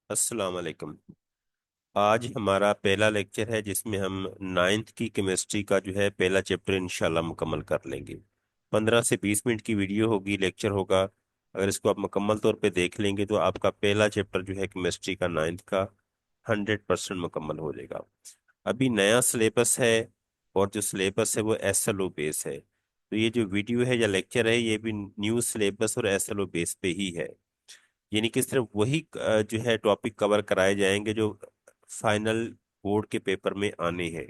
अस्सलाम वालेकुम। आज हमारा पहला लेक्चर है जिसमें हम नाइन्थ की केमिस्ट्री का जो है पहला चैप्टर इंशाल्लाह मुकम्मल कर लेंगे। 15 से 20 मिनट की वीडियो होगी, लेक्चर होगा। अगर इसको आप मुकम्मल तौर पे देख लेंगे तो आपका पहला चैप्टर जो है केमिस्ट्री का नाइन्थ का 100% मुकम्मल हो जाएगा। अभी नया सिलेबस है और जो सिलेबस है वो एसएलओ बेस है, तो ये जो वीडियो है या लेक्चर है ये भी न्यू सिलेबस और एसएलओ बेस पे ही है। यानी कि सिर्फ वही जो है टॉपिक कवर कराए जाएंगे जो फाइनल बोर्ड के पेपर में आने हैं।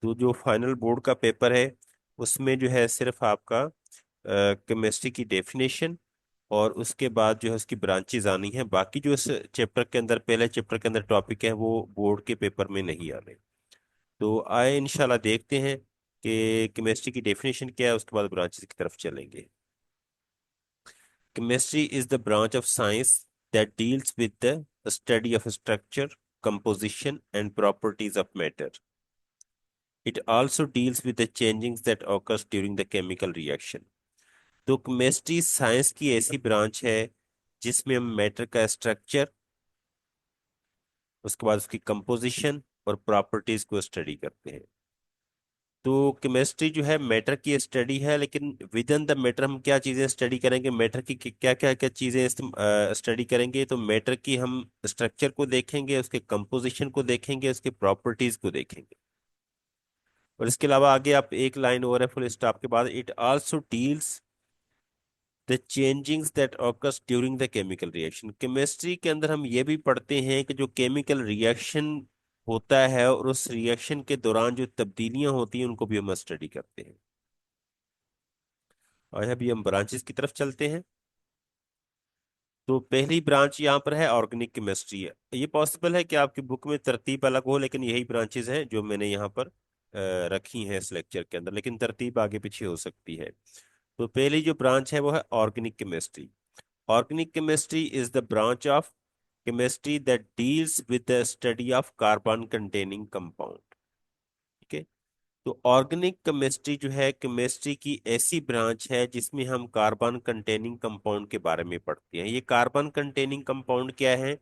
तो जो फाइनल बोर्ड का पेपर है उसमें जो है सिर्फ आपका केमिस्ट्री की डेफिनेशन और उसके बाद जो है उसकी ब्रांचेज आनी है। बाकी जो इस चैप्टर के अंदर पहले चैप्टर के अंदर टॉपिक है वो बोर्ड के पेपर में नहीं आने। तो आए इंशाल्लाह देखते हैं कि केमिस्ट्री की डेफिनेशन क्या है, उसके बाद ब्रांचेस की तरफ चलेंगे। Chemistry is the branch of science that deals with the study of structure, composition, and properties of matter. It also deals with the changings that occurs during the chemical reaction. तो chemistry science की ऐसी branch है जिसमें हम matter का structure, उसके बाद उसकी कंपोजिशन और प्रॉपर्टीज को स्टडी करते हैं। तो केमिस्ट्री जो है मैटर की स्टडी है, लेकिन विद इन द मैटर हम क्या चीजें स्टडी करेंगे, मैटर की क्या क्या क्या चीजें स्टडी करेंगे। तो मैटर की हम स्ट्रक्चर को देखेंगे, उसके कंपोजिशन को देखेंगे, उसके प्रॉपर्टीज को देखेंगे। और इसके अलावा आगे आप एक लाइन और है फुल स्टॉप के बाद, it also deals the changings that occurs during the chemical reaction. Chemistry के अंदर हम ये भी पढ़ते हैं कि जो केमिकल रिएक्शन होता है और उस रिएक्शन के दौरान जो तब्दीलियां होती हैं उनको भी हम स्टडी करते हैं। और अभी हम ब्रांचेस की तरफ चलते हैं। तो पहली ब्रांच यहाँ पर है ऑर्गेनिक केमिस्ट्री है। ये पॉसिबल है कि आपकी बुक में तरतीब अलग हो, लेकिन यही ब्रांचेस हैं जो मैंने यहाँ पर रखी हैं इस लेक्चर के अंदर, लेकिन तरतीब आगे पीछे हो सकती है। तो पहली जो ब्रांच है वो है organic chemistry. Organic chemistry is the branch of chemistry that deals with the study of carbon containing compound. ठीक है। तो ऑर्गेनिक केमिस्ट्री जो है केमिस्ट्री की ऐसी ब्रांच है जिसमें हम कार्बन कंटेनिंग कंपाउंड के बारे में पढ़ते हैं। ये कार्बन कंटेनिंग कंपाउंड क्या है?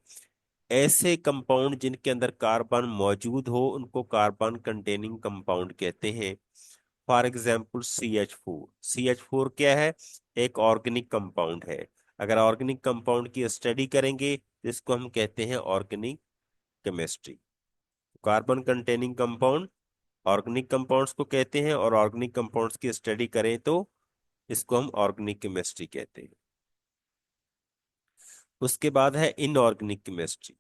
ऐसे कंपाउंड जिनके अंदर कार्बन मौजूद हो उनको कार्बन कंटेनिंग कंपाउंड कहते हैं। For example CH4। CH4 क्या है? एक ऑर्गेनिक कंपाउंड है। अगर ऑर्गेनिक कंपाउंड की स्टडी करेंगे तो इसको हम कहते हैं organic chemistry. Carbon containing compound organic compounds को कहते हैं, और ऑर्गेनिक कंपाउंड्स की स्टडी करें तो इसको हम ऑर्गेनिक केमिस्ट्री कहते हैं। उसके बाद है inorganic chemistry.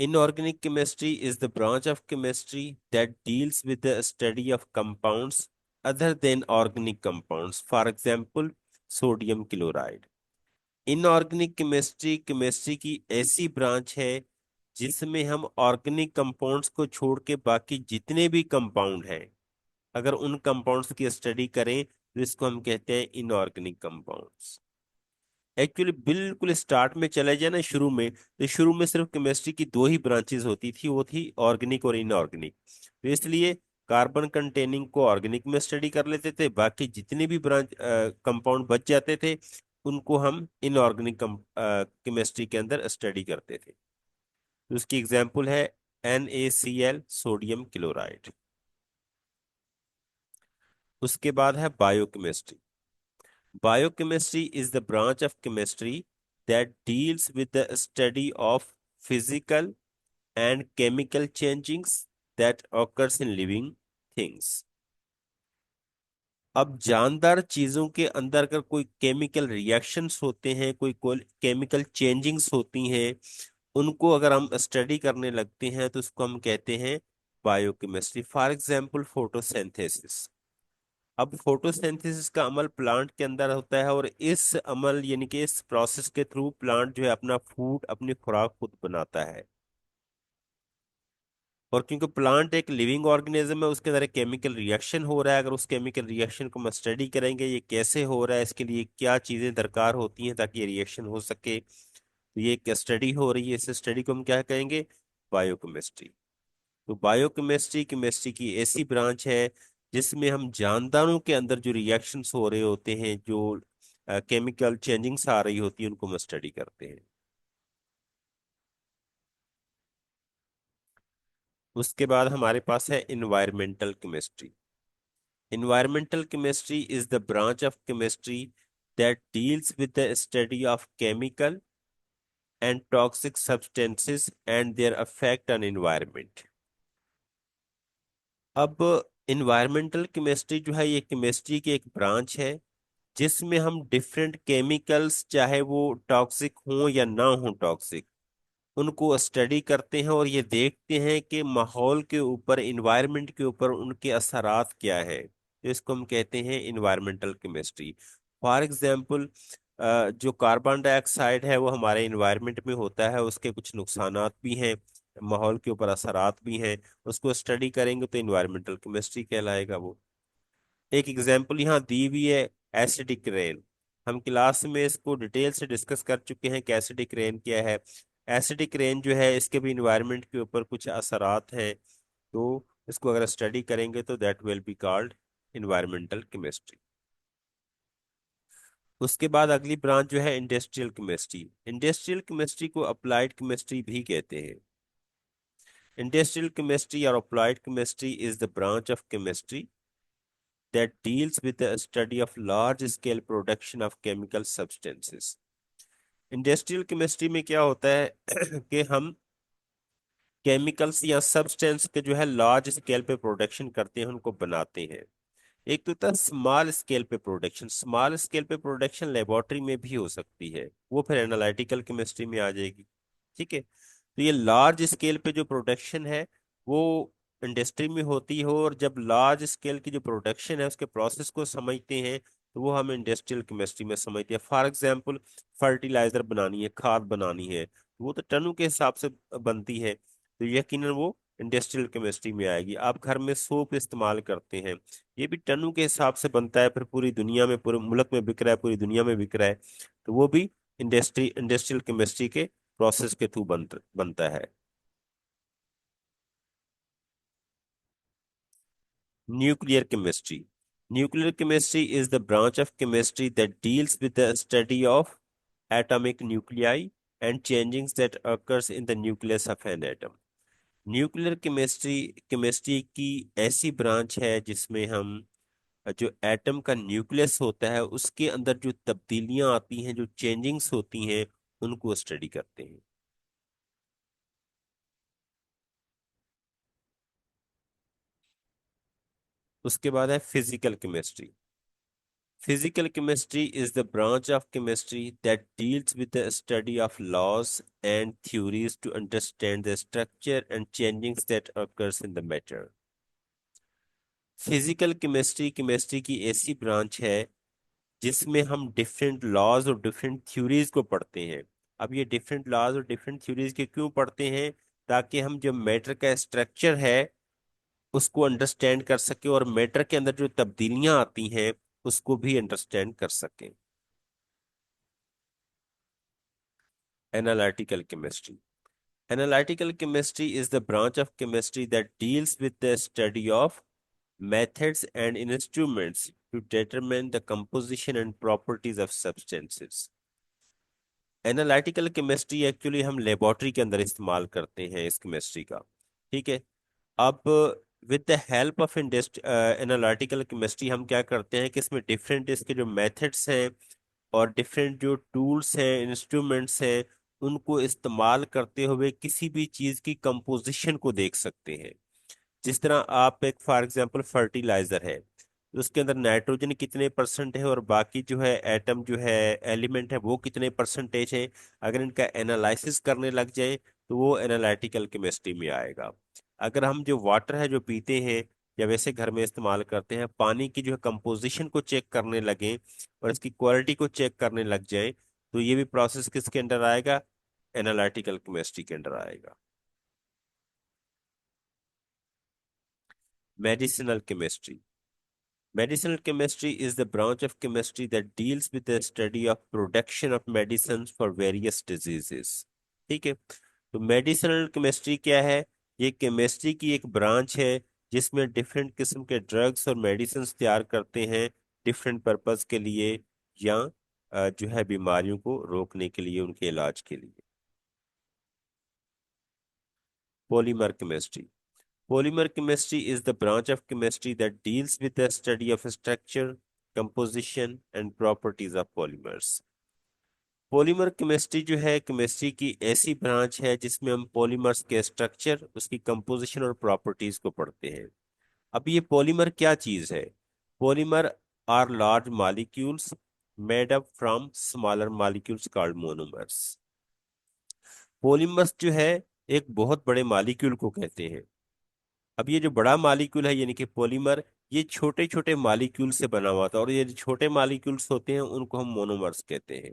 Inorganic chemistry is the branch of chemistry that deals with the study of compounds other than organic compounds. For example, sodium chloride. Inorganic chemistry chemistry की ऐसी ब्रांच है जिसमें हम ऑर्गेनिक कंपाउंड्स को छोड़ के बाकी जितने भी कंपाउंड हैं, अगर उन कंपाउंड्स की स्टडी करें तो इसको हम कहते हैं इनऑर्गेनिक कंपाउंड्स। एक्चुअली बिल्कुल स्टार्ट में चले जाए ना, शुरू में, तो शुरू में सिर्फ केमिस्ट्री की दो ही ब्रांचेस होती थी, वो थी ऑर्गेनिक और इनऑर्गेनिक। तो इसलिए कार्बन कंटेनिंग को ऑर्गेनिक में स्टडी कर लेते थे, बाकी जितने भी ब्रांच कंपाउंड बच जाते थे उनको हम इनऑर्गेनिक केमिस्ट्री के अंदर स्टडी करते थे। तो उसकी एग्जाम्पल है NaCl, सोडियम क्लोराइड। उसके बाद है biochemistry. Biochemistry is the branch of chemistry that deals with the study of physical and chemical changes that occurs in living things. अब जानदार चीजों के अंदर अगर कोई केमिकल रिएक्शंस होते हैं, कोई केमिकल चेंजिंग्स होती हैं, उनको अगर हम स्टडी करने लगते हैं तो उसको हम कहते हैं बायोकेमिस्ट्री। For example photosynthesis. अब फोटोसिंथेसिस का अमल प्लांट के अंदर होता है, और इस अमल यानी कि इस प्रोसेस के थ्रू प्लांट जो है अपना फूड, अपनी खुराक खुद बनाता है। और क्योंकि प्लांट एक लिविंग ऑर्गेनिज्म है, उसके अंदर एक केमिकल रिएक्शन हो रहा है। अगर उस केमिकल रिएक्शन को हम स्टडी करेंगे ये कैसे हो रहा है, इसके लिए क्या चीजें दरकार होती हैं ताकि ये रिएक्शन हो सके, तो ये एक स्टडी हो रही है। इस स्टडी को हम क्या कहेंगे? बायोकेमिस्ट्री। तो बायोकेमिस्ट्री केमिस्ट्री की ऐसी ब्रांच है जिसमें हम जानदारों के अंदर जो रिएक्शंस हो रहे होते हैं, जो केमिकल चेंजिंग्स आ रही होती है, उनको हम स्टडी करते हैं। उसके बाद हमारे पास है environmental chemistry. Environmental chemistry is the branch of chemistry that deals with the study of chemical and toxic substances and their effect on environment. अब environmental chemistry जो है ये केमिस्ट्री की एक ब्रांच है जिसमें हम डिफरेंट केमिकल्स, चाहे वो टॉक्सिक हों या ना हो टॉक्सिक, उनको स्टडी करते हैं और ये देखते हैं कि माहौल के ऊपर, इन्वायरमेंट के ऊपर उनके असरात क्या है। तो इसको हम कहते हैं इन्वायरमेंटल केमिस्ट्री। फॉर एग्जांपल, जो कार्बन डाइऑक्साइड है वो हमारे इन्वायरमेंट में होता है, उसके कुछ नुकसानात भी हैं, माहौल के ऊपर असरात भी हैं। उसको स्टडी करेंगे तो इन्वायरमेंटल केमिस्ट्री कहलाएगा वो। एक एग्जांपल यहाँ दी हुई है, एसिडिक रेन। हम क्लास में इसको डिटेल से डिस्कस कर चुके हैं कि एसिडिक रेन क्या है। एसिडिक रेन जो है इसके भी इन्वायरमेंट के ऊपर कुछ असरात हैं, तो इसको अगर स्टडी करेंगे तो that will be called environmental chemistry. उसके बाद अगली ब्रांच जो है इंडस्ट्रियल केमिस्ट्री। इंडस्ट्रियल केमिस्ट्री को अप्लाइड केमिस्ट्री भी कहते हैं। इंडस्ट्रियल केमिस्ट्री और applied chemistry is the branch of chemistry that deals with the study of large scale production of chemical substances। Industrial chemistry में क्या होता है कि हम केमिकल्स या सब्सटेंस के जो है लार्ज स्केल पे प्रोडक्शन करते हैं, उनको बनाते हैं। एक तो था स्मॉल स्केल पे प्रोडक्शन। स्मॉल स्केल पे प्रोडक्शन लेबोरेटरी में भी हो सकती है, वो फिर एनालिटिकल केमिस्ट्री में आ जाएगी। ठीक है, तो ये लार्ज स्केल पे जो प्रोडक्शन है वो इंडस्ट्री में होती है, और जब लार्ज स्केल की जो प्रोडक्शन है उसके प्रोसेस को समझते हैं तो वो हम इंडस्ट्रियल केमिस्ट्री में समझते हैं। फॉर एग्जांपल, फर्टिलाइजर बनानी है, खाद बनानी है, तो वो तो टनों के हिसाब से बनती है, तो यकीनन वो इंडस्ट्रियल केमिस्ट्री में आएगी। आप घर में सोप इस्तेमाल करते हैं, ये भी टनों के हिसाब से बनता है, फिर पूरी दुनिया में, पूरे मुल्क में बिक रहा है, पूरी दुनिया में बिक रहा है, तो वो भी इंडस्ट्रियल केमिस्ट्री के प्रोसेस के थ्रू बनता है। Nuclear chemistry. Nuclear chemistry is the branch of chemistry that deals with the study of atomic nuclei and changings that occurs in the nucleus of an atom। Nuclear chemistry chemistry की ऐसी branch है जिसमें हम जो atom का nucleus होता है उसके अंदर जो तब्दीलियां आती हैं, जो चेंजिंग्स होती हैं, उनको स्टडी करते हैं। उसके बाद है physical chemistry. Physical chemistry is the branch of chemistry that deals with the study of laws and theories to understand the structure and changes that occurs in the matter। Physical chemistry chemistry की ऐसी branch है जिसमें हम different laws और different theories को पढ़ते हैं। अब ये डिफरेंट लॉज और डिफरेंट थ्योरीज के क्यों पढ़ते हैं? ताकि हम जो मैटर का स्ट्रक्चर है उसको अंडरस्टैंड कर सके, और मैटर के अंदर जो तब्दीलियां आती हैं उसको भी अंडरस्टैंड कर सकें। Analytical chemistry। Analytical chemistry is the branch of chemistry that deals with the study of methods and instruments to determine the composition and properties of substances। Analytical chemistry actually हम लेबोरेटरी के अंदर इस्तेमाल करते हैं इस chemistry का। ठीक है, अब with the help of analytical chemistry हम क्या करते हैं कि इसमें डिफरेंट इसके जो मेथड्स हैं और डिफरेंट जो टूल्स हैं, इंस्ट्रूमेंट्स हैं, उनको इस्तेमाल करते हुए किसी भी चीज की कंपोजिशन को देख सकते हैं। जिस तरह आप एक फॉर एग्जांपल फर्टिलाइजर है, उसके अंदर नाइट्रोजन कितने परसेंट है और बाकी जो है एटम जो है, एलिमेंट है, वो कितने परसेंटेज है, अगर इनका एनालिसिस करने लग जाए तो वो एनालिटिकल केमिस्ट्री में आएगा। अगर हम जो वाटर है जो पीते हैं या वैसे घर में इस्तेमाल करते हैं, पानी की जो है कंपोजिशन को चेक करने लगे और इसकी क्वालिटी को चेक करने लग जाए, तो ये भी प्रोसेस किसके अंडर आएगा? एनालिटिकल केमिस्ट्री के अंडर आएगा। Medicinal chemistry. Medicinal chemistry is the branch of chemistry that deals with the study of production of medicines for various diseases। ठीक है, तो मेडिसिनल केमिस्ट्री क्या है? ये केमिस्ट्री की एक ब्रांच है जिसमें डिफरेंट किस्म के ड्रग्स और मेडिसिन तैयार करते हैं डिफरेंट पर्पस के लिए, या जो है बीमारियों को रोकने के लिए, उनके इलाज के लिए। Polymer chemistry. Polymer chemistry is the branch of chemistry that deals with the study of structure, composition, and properties of polymers. Polymer chemistry जो है केमिस्ट्री की ऐसी ब्रांच है जिसमें हम पॉलीमर्स के स्ट्रक्चर, उसकी कंपोजिशन और प्रॉपर्टीज को पढ़ते हैं। अब ये पॉलीमर क्या चीज है? Polymer are large molecules made up from smaller molecules called monomers. Polymers जो है एक बहुत बड़े मॉलिक्यूल को कहते हैं। अब ये जो बड़ा मॉलिक्यूल है यानी कि पॉलीमर, ये छोटे छोटे मॉलिक्यूल से बना हुआ था, और ये जो छोटे मॉलिक्यूल्स होते हैं उनको हम मोनोमर्स कहते हैं।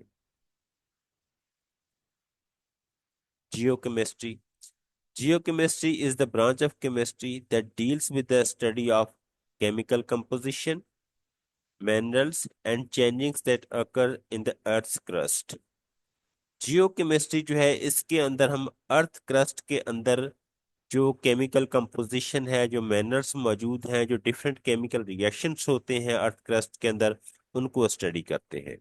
Geochemistry. Geochemistry is the branch of chemistry that deals with the study of chemical composition, minerals, and changes that occur in the Earth's crust. Geochemistry जो है इसके अंदर हम अर्थ क्रस्ट के अंदर जो केमिकल कंपोजिशन है, जो मिनरल्स मौजूद हैं, जो डिफरेंट केमिकल रिएक्शंस होते हैं अर्थ क्रस्ट के अंदर, उनको स्टडी करते हैं।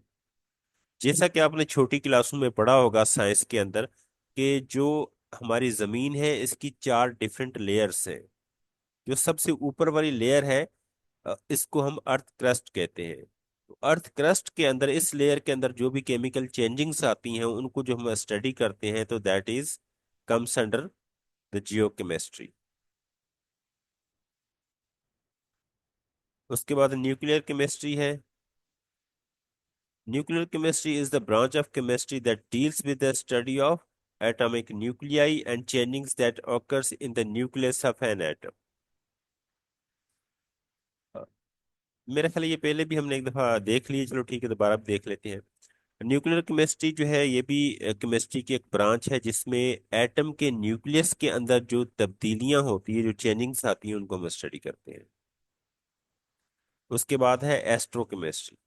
जैसा कि आपने छोटी क्लासों में पढ़ा होगा साइंस के अंदर कि जो हमारी जमीन है इसकी चार डिफरेंट लेयर्स हैं। जो सबसे ऊपर वाली लेयर है, इसको हम अर्थ क्रस्ट कहते हैं। तो अर्थ क्रस्ट के अंदर, इस लेयर के अंदर जो भी केमिकल चेंजिंग्स आती हैं उनको जो हम स्टडी करते हैं, तो that is comes under the geochemistry. उसके बाद न्यूक्लियर केमिस्ट्री है। Nuclear chemistry is the branch of chemistry that deals with the study of atomic nuclei and changes that occurs in the nucleus of an atom। मेरा ख्याल है ये पहले भी हमने एक दफा देख लिए, चलो ठीक है दोबारा भी देख लेते हैं। न्यूक्लियर केमिस्ट्री जो है ये भी केमिस्ट्री की एक ब्रांच है जिसमें एटम के न्यूक्लियस के अंदर जो तब्दीलियां होती है, जो चेंजिंग्स आती हैं, उनको हम स्टडी करते हैं। उसके बाद है एस्ट्रोकेमिस्ट्री।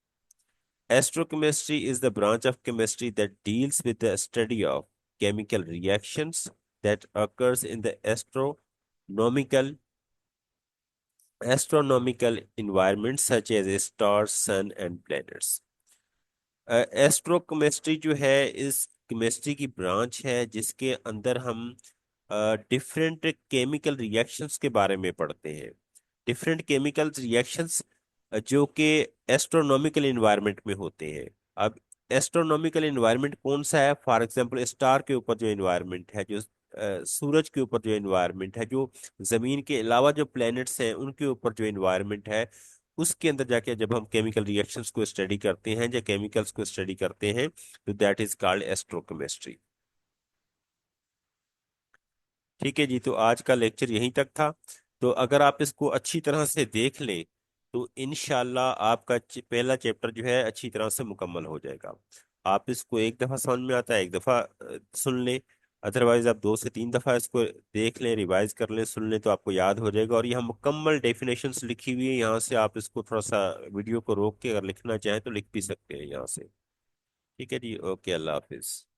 एस्ट्रोकेमिस्ट्री is the branch of chemistry that deals with the study of chemical reactions that occurs in the astronomical environments such as stars, sun and planets। एस्ट्रोकेमिस्ट्री जो है इस केमिस्ट्री की ब्रांच है जिसके अंदर हम डिफरेंट केमिकल रिएक्शंस के बारे में पढ़ते हैं। डिफरेंट केमिकल रिएक्शंस जो कि एस्ट्रोनॉमिकल इन्वायरमेंट में होते हैं। अब एस्ट्रोनॉमिकल इन्वायरमेंट कौन सा है? फॉर एग्जांपल स्टार के ऊपर जो इन्वायरमेंट है, जो सूरज के ऊपर जो इन्वायरमेंट है, जो जमीन के अलावा जो प्लैनेट्स हैं उनके ऊपर जो इन्वायरमेंट है, उसके अंदर जाके जब हम केमिकल रिएक्शंस को स्टडी करते हैं या केमिकल्स को स्टडी करते हैं, तो दैट इज कॉल्ड एस्ट्रोकेमिस्ट्री। ठीक है जी, तो आज का लेक्चर यहीं तक था। तो अगर आप इसको अच्छी तरह से देख लें तो इंशाल्लाह आपका पहला चैप्टर जो है अच्छी तरह से मुकम्मल हो जाएगा। आप इसको एक दफ़ा समझ में आता है एक दफ़ा सुन लें, अदरवाइज आप 2 से 3 दफ़ा इसको देख लें, रिवाइज कर लें, सुन लें, तो आपको याद हो जाएगा। और यहाँ मुकम्मल डेफिनेशंस लिखी हुई है, यहाँ से आप इसको थोड़ा सा वीडियो को रोक के अगर लिखना चाहें तो लिख भी सकते हैं यहाँ से। ठीक है जी, ओके, अल्लाह हाफिज़।